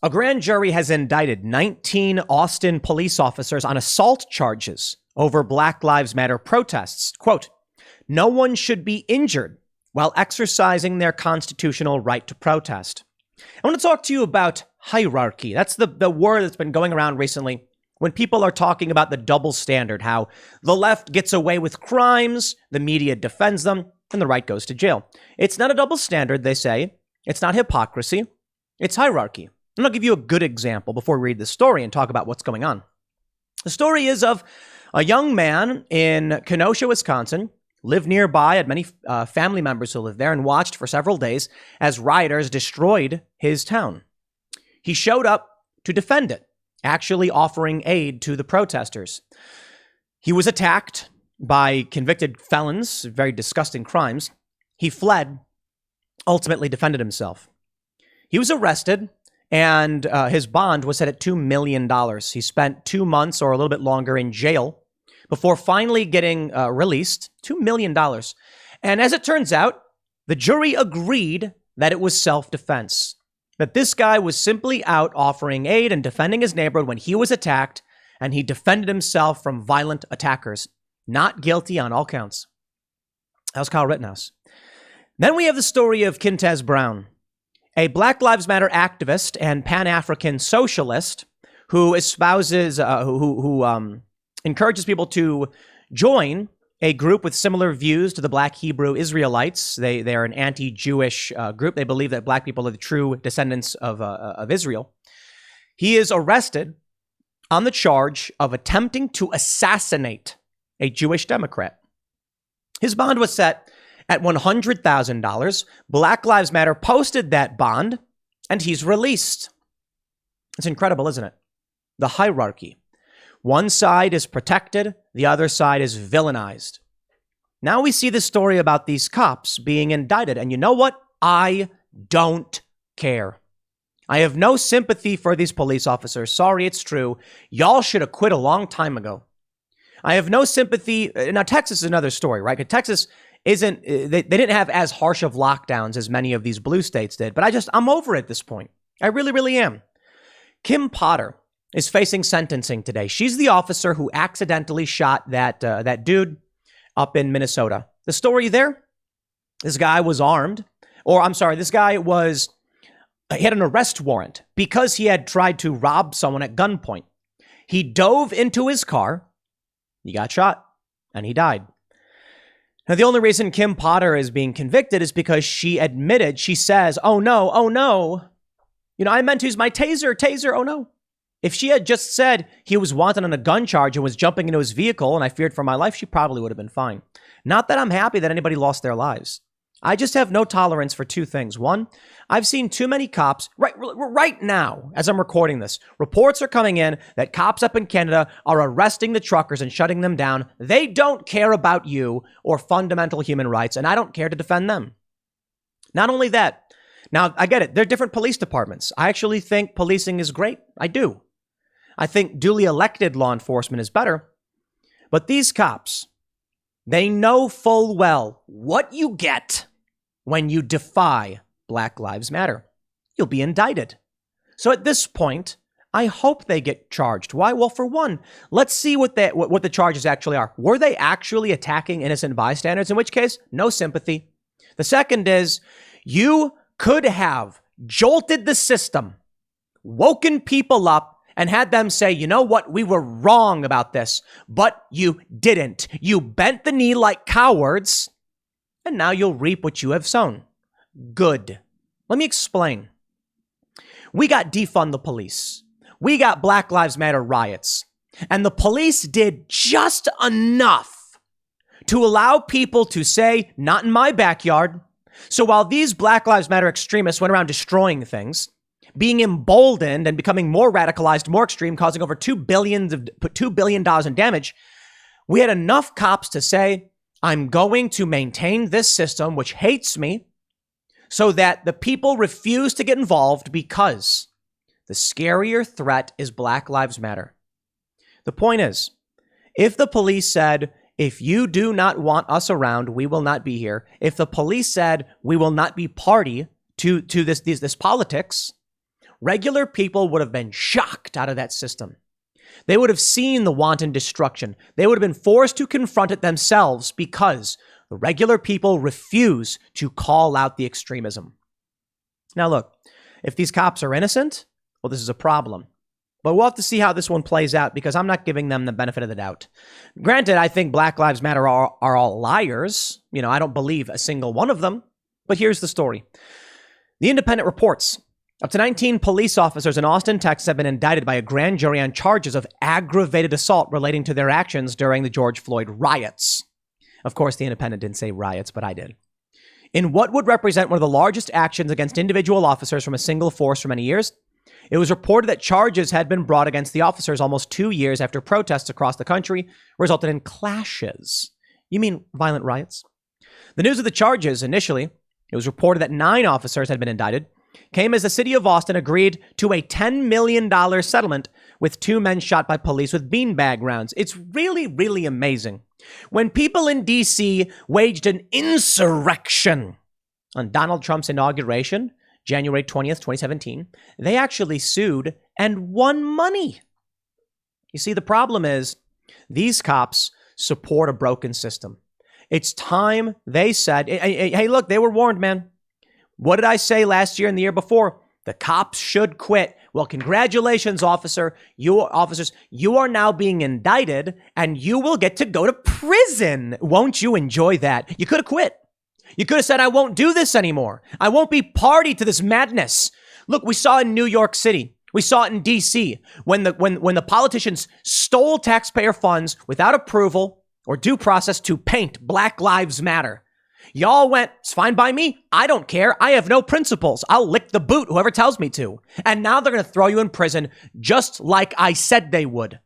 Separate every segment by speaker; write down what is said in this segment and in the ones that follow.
Speaker 1: A grand jury has indicted 19 Austin police officers on assault charges over Black Lives Matter protests. Quote, no one should be injured while exercising their constitutional right to protest. I want to talk to you about hierarchy. That's the word that's been going around recently when people are talking about the double standard, how the left gets away with crimes, the media defends them, and the right goes to jail. It's not a double standard, they say. It's not hypocrisy. It's hierarchy. And I'll give you a good example before we read the story and talk about what's going on. The story is of a young man in Kenosha, Wisconsin, lived nearby, had many family members who lived there, and watched for several days as rioters destroyed his town. He showed up to defend it, actually offering aid to the protesters. He was attacked by convicted felons, very disgusting crimes. He fled, ultimately defended himself. He was arrested, and his bond was set at $2 million. He spent 2 months or a little bit longer in jail before finally getting released. $2 million. And as it turns out, the jury agreed that it was self-defense, that this guy was simply out offering aid and defending his neighborhood when he was attacked, and he defended himself from violent attackers. Not guilty on all counts. That was Kyle Rittenhouse. Then we have the story of Kintez Brown, a Black Lives Matter activist and Pan-African socialist who espouses, who encourages people to join a group with similar views to the Black Hebrew Israelites. They are an anti-Jewish group. They believe that Black people are the true descendants of Israel. He is arrested on the charge of attempting to assassinate a Jewish Democrat. His bond was set at $100,000. Black Lives Matter posted that bond, and he's released. It's incredible, isn't it? The hierarchy. One side is protected, the other side is villainized. Now we see the story about these cops being indicted, and you know what? I don't care. I have no sympathy for these police officers. Sorry, it's true. Y'all should have quit a long time ago. I have no sympathy. Now, Texas is another story, right? Because Texas isn't, they didn't have as harsh of lockdowns as many of these blue states did. But I'm over it at this point. I really, really am. Kim Potter is facing sentencing today. She's the officer who accidentally shot that dude up in Minnesota. The story there, this guy was armed. Or I'm sorry, this guy he had an arrest warrant because he had tried to rob someone at gunpoint. He dove into his car. He got shot and he died. Now, the only reason Kim Potter is being convicted is because she admitted, she says, oh no. I meant to use my taser, oh no. If she had just said he was wanted on a gun charge and was jumping into his vehicle and I feared for my life, she probably would have been fine. Not that I'm happy that anybody lost their lives. I just have no tolerance for two things. One, I've seen too many cops right now, as I'm recording this. Reports are coming in that cops up in Canada are arresting the truckers and shutting them down. They don't care about you or fundamental human rights, and I don't care to defend them. Not only that, now I get it. They're different police departments. I actually think policing is great. I do. I think duly elected law enforcement is better. But these cops, they know full well what you get when you defy Black Lives Matter. You'll be indicted. So at this point, I hope they get charged. Why? Well, for one, let's see what the charges actually are. Were they actually attacking innocent bystanders? In which case, no sympathy. The second is, you could have jolted the system, woken people up, and had them say, you know what, we were wrong about this, but you didn't. You bent the knee like cowards, and now you'll reap what you have sown. Good. Let me explain. We got defund the police. We got Black Lives Matter riots. And the police did just enough to allow people to say, not in my backyard. So while these Black Lives Matter extremists went around destroying things, being emboldened and becoming more radicalized, more extreme, causing over $2 billion in damage, we had enough cops to say, I'm going to maintain this system, which hates me, so that the people refuse to get involved because the scarier threat is Black Lives Matter. The point is, if the police said, if you do not want us around, we will not be here. If the police said, we will not be party to this politics, regular people would have been shocked out of that system. They would have seen the wanton destruction. They would have been forced to confront it themselves because the regular people refuse to call out the extremism. Now, look, if these cops are innocent, well, this is a problem. But we'll have to see how this one plays out because I'm not giving them the benefit of the doubt. Granted, I think Black Lives Matter are all liars. I don't believe a single one of them. But here's the story. The Independent reports up to 19 police officers in Austin, Texas have been indicted by a grand jury on charges of aggravated assault relating to their actions during the George Floyd riots. Of course, the Independent didn't say riots, but I did. In what would represent one of the largest actions against individual officers from a single force for many years, it was reported that charges had been brought against the officers almost 2 years after protests across the country resulted in clashes. You mean violent riots? The news of the charges initially, it was reported that 9 officers had been indicted, came as the city of Austin agreed to a $10 million settlement with 2 men shot by police with beanbag rounds. It's really, really amazing. When people in D.C. waged an insurrection on Donald Trump's inauguration, January 20th, 2017, they actually sued and won money. You see, the problem is these cops support a broken system. It's time they said, hey, look, they were warned, man. What did I say last year and the year before? The cops should quit. Well, congratulations, officers. You are now being indicted and you will get to go to prison. Won't you enjoy that? You could have quit. You could have said, I won't do this anymore. I won't be party to this madness. Look, we saw in New York City. We saw it in D.C. when the politicians stole taxpayer funds without approval or due process to paint Black Lives Matter. Y'all went, it's fine by me. I don't care. I have no principles. I'll lick the boot, whoever tells me to. And now they're going to throw you in prison just like I said they would.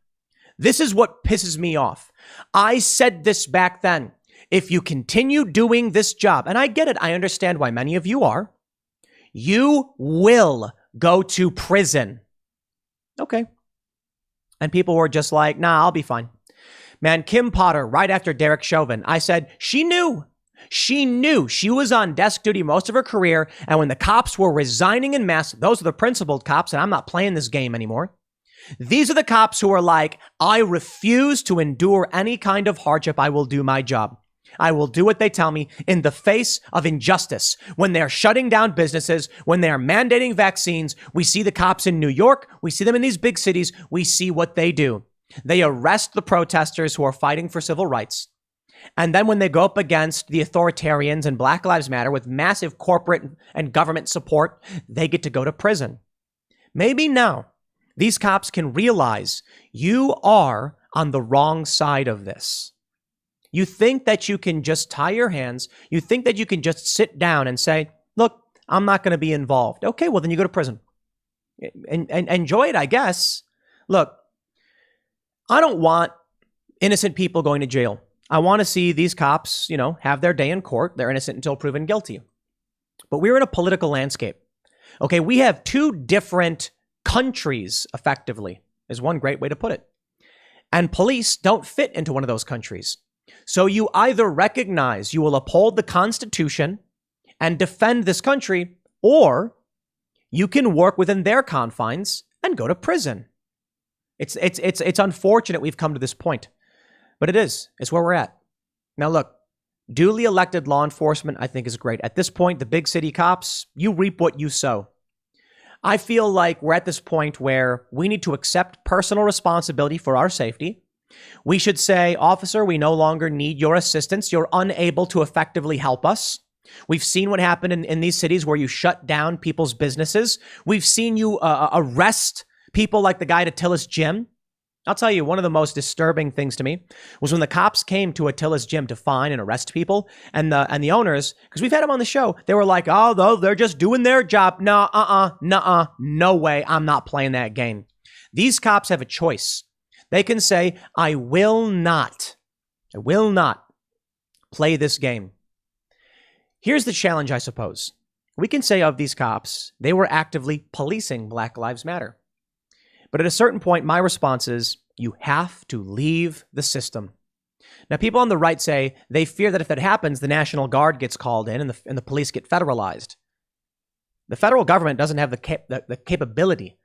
Speaker 1: This is what pisses me off. I said this back then. If you continue doing this job, and I get it, I understand why many of you are, you will go to prison. Okay. And people were just like, nah, I'll be fine. Man, Kim Potter, right after Derek Chauvin, I said, she knew. She knew. She was on desk duty most of her career. And when the cops were resigning en masse, those are the principled cops, and I'm not playing this game anymore. These are the cops who are like, I refuse to endure any kind of hardship. I will do my job. I will do what they tell me in the face of injustice. When they're shutting down businesses, when they're mandating vaccines, we see the cops in New York. We see them in these big cities. We see what they do. They arrest the protesters who are fighting for civil rights. And then when they go up against the authoritarians and Black Lives Matter with massive corporate and government support, they get to go to prison. Maybe now these cops can realize you are on the wrong side of this. You think that you can just tie your hands. You think that you can just sit down and say, look, I'm not going to be involved. Okay, well, then you go to prison. And enjoy it, I guess. Look, I don't want innocent people going to jail. I want to see these cops, have their day in court. They're innocent until proven guilty. But we're in a political landscape. Okay, we have 2 different countries, effectively, is one great way to put it. And police don't fit into one of those countries. So you either recognize you will uphold the Constitution and defend this country, or you can work within their confines and go to prison. It's unfortunate we've come to this point, but it is. It's where we're at. Now, look, duly elected law enforcement, I think, is great. At this point, the big city cops, you reap what you sow. I feel like we're at this point where we need to accept personal responsibility for our safety. We should say, officer, we no longer need your assistance. You're unable to effectively help us. We've seen what happened in these cities where you shut down people's businesses. We've seen you arrest people like the guy at Attila's Gym. I'll tell you, one of the most disturbing things to me was when the cops came to Attila's Gym to fine and arrest people, and the owners, because we've had them on the show, they were like, oh, they're just doing their job. No way, I'm not playing that game. These cops have a choice. They can say, I will not play this game. Here's the challenge, I suppose. We can say of these cops, they were actively policing Black Lives Matter. But at a certain point, my response is, you have to leave the system. Now, people on the right say they fear that if that happens, the National Guard gets called in and the police get federalized. The federal government doesn't have the capability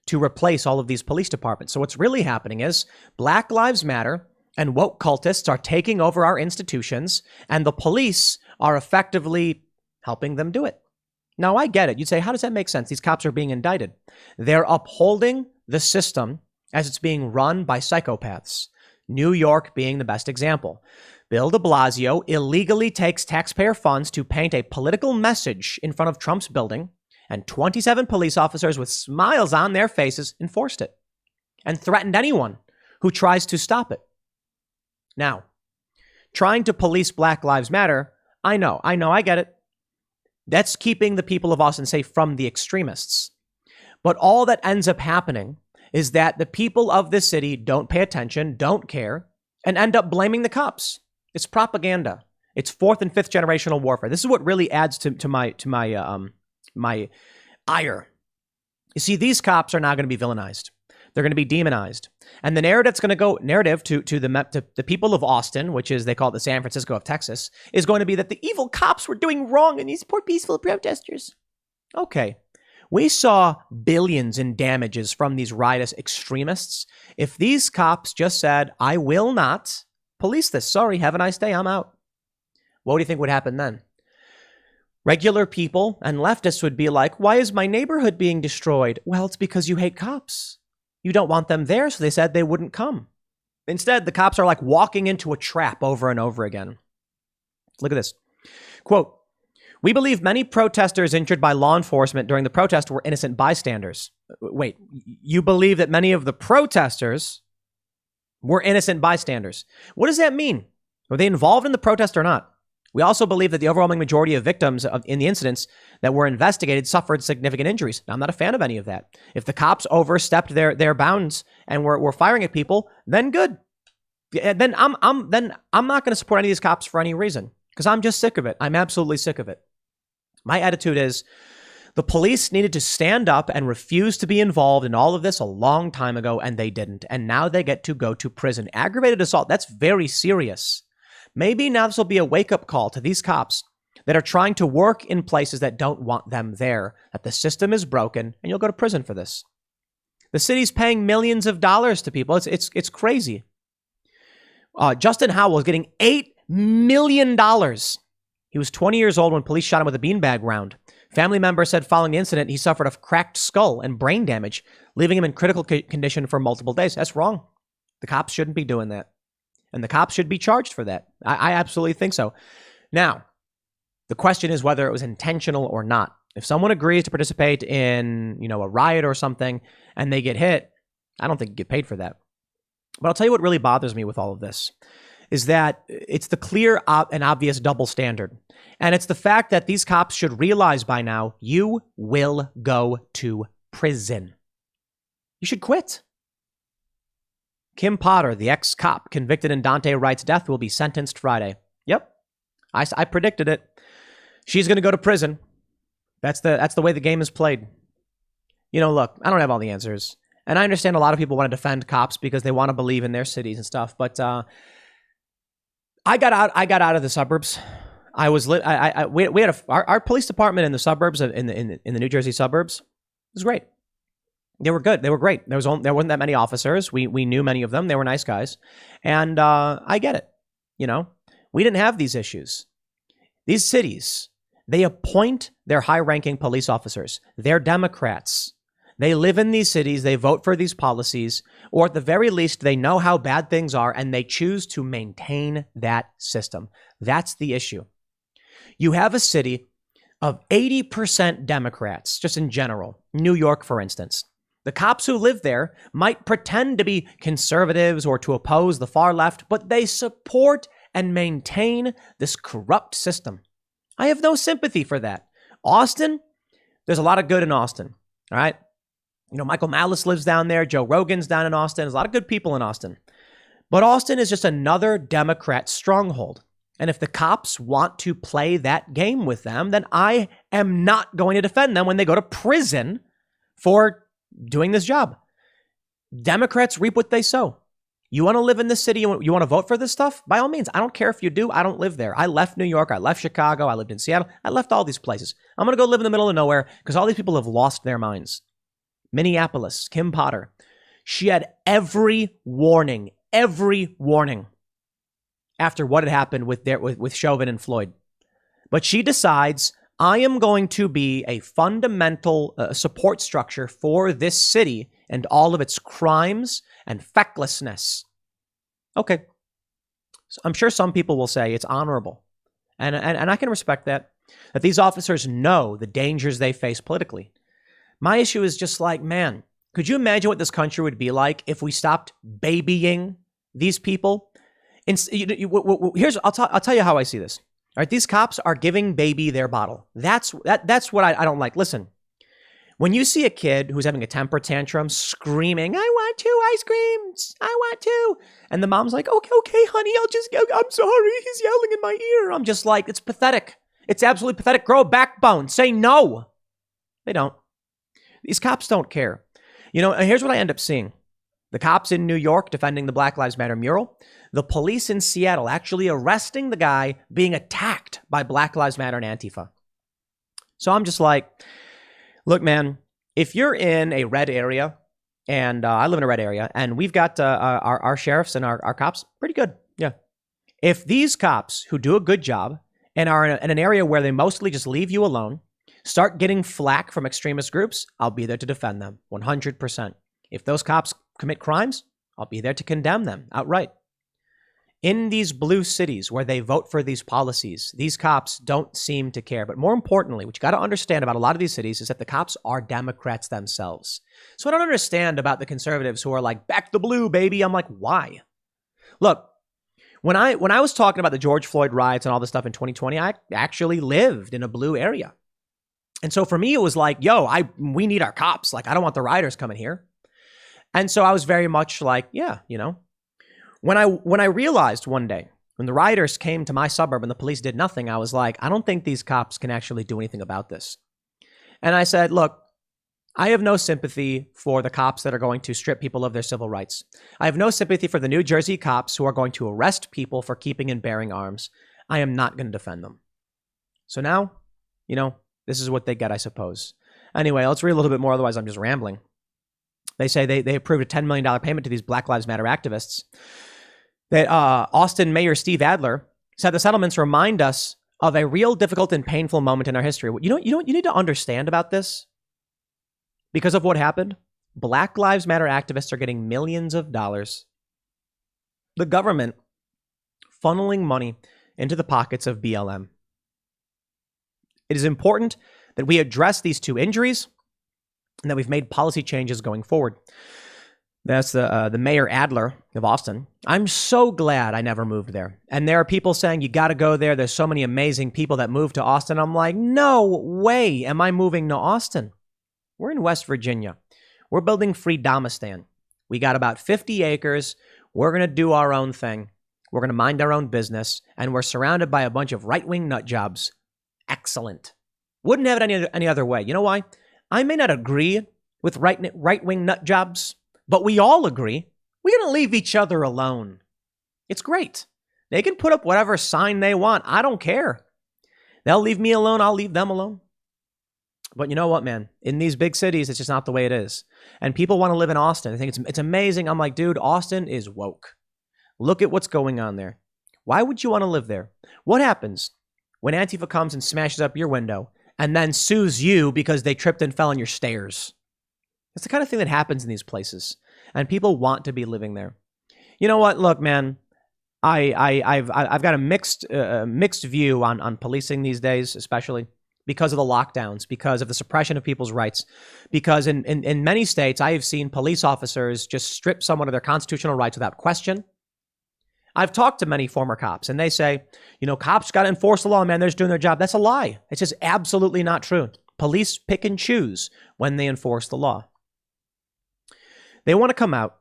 Speaker 1: to replace all of these police departments. So what's really happening is Black Lives Matter and woke cultists are taking over our institutions, and the police are effectively helping them do it. Now, I get it. You'd say, how does that make sense? These cops are being indicted. They're upholding the system as it's being run by psychopaths. New York being the best example. Bill de Blasio illegally takes taxpayer funds to paint a political message in front of Trump's building, and 27 police officers with smiles on their faces enforced it and threatened anyone who tries to stop it. Now, trying to police Black Lives Matter, I know, I get it. That's keeping the people of Austin safe from the extremists. But all that ends up happening is that the people of this city don't pay attention, don't care, and end up blaming the cops. It's propaganda. It's fourth and fifth generational warfare. This is what really adds to my ire. You see, these cops are not going to be villainized. They're going to be demonized. And the narrative to the people of Austin, which is, they call it the San Francisco of Texas, is going to be that the evil cops were doing wrong and these poor peaceful protesters. Okay. We saw billions in damages from these riotous extremists. If these cops just said, I will not police this. Sorry, have a nice day. I'm out. What do you think would happen then? Regular people and leftists would be like, why is my neighborhood being destroyed? Well, it's because you hate cops. You don't want them there, so they said they wouldn't come. Instead, the cops are like walking into a trap over and over again. Look at this. Quote, we believe many protesters injured by law enforcement during the protest were innocent bystanders. Wait, you believe that many of the protesters were innocent bystanders? What does that mean? Were they involved in the protest or not? We also believe that the overwhelming majority of victims in the incidents that were investigated suffered significant injuries. Now, I'm not a fan of any of that. If the cops overstepped their bounds and were firing at people, then good. Then I'm not going to support any of these cops for any reason, because I'm just sick of it. I'm absolutely sick of it. My attitude is the police needed to stand up and refuse to be involved in all of this a long time ago, and they didn't. And now they get to go to prison. Aggravated assault, that's very serious. Maybe now this will be a wake-up call to these cops that are trying to work in places that don't want them there, that the system is broken, and you'll go to prison for this. The city's paying millions of dollars to people. It's crazy. Justin Howell is getting $8 million. He was 20 years old when police shot him with a beanbag round. Family members said following the incident, he suffered a cracked skull and brain damage, leaving him in critical condition for multiple days. That's wrong. The cops shouldn't be doing that. And the cops should be charged for that. I absolutely think so. Now, the question is whether it was intentional or not. If someone agrees to participate in, a riot or something and they get hit, I don't think you get paid for that. But I'll tell you what really bothers me with all of this is that it's the clear and obvious double standard. And it's the fact that these cops should realize by now, you will go to prison. You should quit. Kim Potter, the ex-cop convicted in Daunte Wright's death, will be sentenced Friday. Yep, I predicted it. She's going to go to prison. That's the way the game is played. Look, I don't have all the answers. And I understand a lot of people want to defend cops because they want to believe in their cities and stuff. But I got out of the suburbs. We had our police department in the suburbs in the New Jersey suburbs. It was great. They were good. They were great. There wasn't that many officers. We knew many of them. They were nice guys. And I get it. We didn't have these issues. These cities, they appoint their high-ranking police officers. They're Democrats. They live in these cities. They vote for these policies. Or at the very least, they know how bad things are, and they choose to maintain that system. That's the issue. You have a city of 80% Democrats, just in general. New York, for instance. The cops who live there might pretend to be conservatives or to oppose the far left, but they support and maintain this corrupt system. I have no sympathy for that. Austin, there's a lot of good in Austin, all right? Michael Malice lives down there. Joe Rogan's down in Austin. There's a lot of good people in Austin. But Austin is just another Democrat stronghold. And if the cops want to play that game with them, then I am not going to defend them when they go to prison for doing this job. Democrats reap what they sow. You want to live in this city? You want to vote for this stuff? By all means. I don't care if you do. I don't live there. I left New York. I left Chicago. I lived in Seattle. I left all these places. I'm going to go live in the middle of nowhere because all these people have lost their minds. Minneapolis, Kim Potter. She had every warning after what had happened with Chauvin and Floyd. But she decides, I am going to be a fundamental support structure for this city and all of its crimes and fecklessness. Okay. So I'm sure some people will say it's honorable. And I can respect that these officers know the dangers they face politically. My issue is just like, man, could you imagine what this country would be like if we stopped babying these people? I'll tell you how I see this. All right, these cops are giving baby their bottle. That's what I don't like. Listen, when you see a kid who's having a temper tantrum, screaming, "I want 2 ice creams, I want 2," and the mom's like, "Okay, honey, I'm sorry, he's yelling in my ear." I'm just like, it's pathetic. It's absolutely pathetic. Grow a backbone. Say no. They don't. These cops don't care. Here's what I end up seeing. The cops in New York defending the Black Lives Matter mural. The police in Seattle actually arresting the guy being attacked by Black Lives Matter and Antifa. So I'm just like, look, man, if you're in a red area, and I live in a red area, and we've got our sheriffs and our cops, pretty good. Yeah. If these cops who do a good job and are in an area where they mostly just leave you alone, start getting flack from extremist groups, I'll be there to defend them 100%. If those cops commit crimes, I'll be there to condemn them outright. In these blue cities where they vote for these policies, these cops don't seem to care. But more importantly, what you got to understand about a lot of these cities is that the cops are Democrats themselves. So I don't understand about the conservatives who are like, back the blue, baby. I'm like, why? Look, when I was talking about the George Floyd riots and all this stuff in 2020, I actually lived in a blue area. And so for me, it was like, we need our cops. Like, I don't want the rioters coming here. And so I was very much like, yeah, When I realized one day, when the rioters came to my suburb and the police did nothing, I was like, I don't think these cops can actually do anything about this. And I said, look, I have no sympathy for the cops that are going to strip people of their civil rights. I have no sympathy for the New Jersey cops who are going to arrest people for keeping and bearing arms. I am not going to defend them. So now, this is what they get, I suppose. Anyway, let's read a little bit more, otherwise I'm just rambling. They say they approved a $10 million payment to these Black Lives Matter activists. That Austin Mayor Steve Adler said the settlements remind us of a real difficult and painful moment in our history. You know what you need to understand about this? Because of what happened, Black Lives Matter activists are getting millions of dollars. The government funneling money into the pockets of BLM. It is important that we address these two injuries and that we've made policy changes going forward. That's the Mayor Adler of Austin. I'm so glad I never moved there. And there are people saying, you got to go there. There's so many amazing people that moved to Austin. I'm like, no way am I moving to Austin. We're in West Virginia. We're building Freedomistan. We got about 50 acres. We're going to do our own thing. We're going to mind our own business. And we're surrounded by a bunch of right-wing nut jobs. Excellent. Wouldn't have it any other way. You know why? I may not agree with right-wing nut jobs, but we all agree we're going to leave each other alone. It's great. They can put up whatever sign they want. I don't care. They'll leave me alone. I'll leave them alone. But you know what, man? In these big cities, it's just not the way it is. And people want to live in Austin. I think it's amazing. I'm like, dude, Austin is woke. Look at what's going on there. Why would you want to live there? What happens when Antifa comes and smashes up your window and then sues you because they tripped and fell on your stairs? It's the kind of thing that happens in these places, and people want to be living there. You know what? Look, man, I've got a mixed view on policing these days, especially because of the lockdowns, because of the suppression of people's rights, because in many states I have seen police officers just strip someone of their constitutional rights without question. I've talked to many former cops, and they say, cops got to enforce the law, man. They're just doing their job. That's a lie. It's just absolutely not true. Police pick and choose when they enforce the law. They want to come out.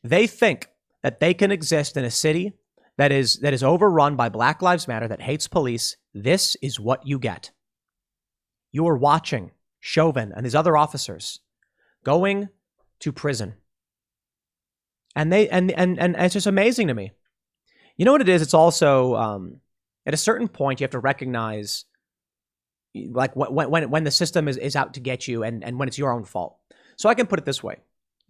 Speaker 1: They think that they can exist in a city that is overrun by Black Lives Matter, that hates police. This is what you get. You are watching Chauvin and his other officers going to prison. And it's just amazing to me. You know what it is? It's also at a certain point you have to recognize like when the system is out to get you and when it's your own fault. So I can put it this way.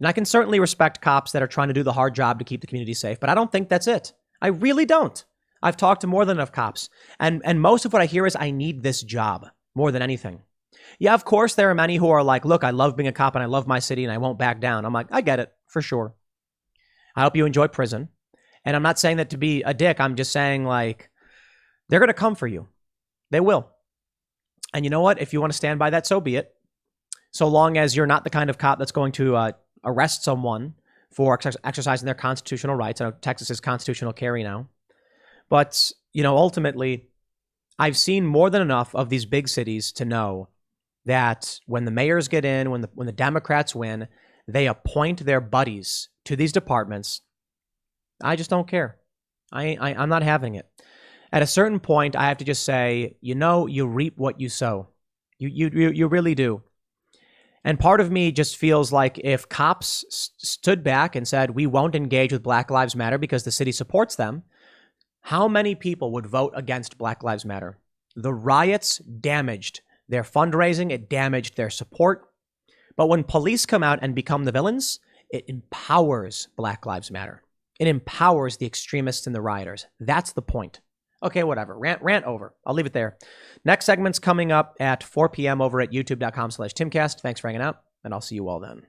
Speaker 1: And I can certainly respect cops that are trying to do the hard job to keep the community safe, but I don't think that's it. I really don't. I've talked to more than enough cops. And most of what I hear is I need this job more than anything. Yeah, of course, there are many who are like, look, I love being a cop and I love my city and I won't back down. I'm like, I get it, for sure. I hope you enjoy prison. And I'm not saying that to be a dick. I'm just saying, like, they're going to come for you. They will. And you know what? If you want to stand by that, so be it. So long as you're not the kind of cop that's going to arrest someone for exercising their constitutional rights. I know Texas is constitutional carry now. But, ultimately, I've seen more than enough of these big cities to know that when the mayors get in, when the Democrats win, they appoint their buddies to these departments. I just don't care. I'm not having it. At a certain point, I have to just say, you reap what you sow. You really do. And part of me just feels like if cops stood back and said, we won't engage with Black Lives Matter because the city supports them, how many people would vote against Black Lives Matter? The riots damaged their fundraising. It damaged their support. But when police come out and become the villains, it empowers Black Lives Matter. It empowers the extremists and the rioters. That's the point. Okay, whatever. Rant over. I'll leave it there. Next segment's coming up at 4 p.m. over at youtube.com/Timcast. Thanks for hanging out, and I'll see you all then.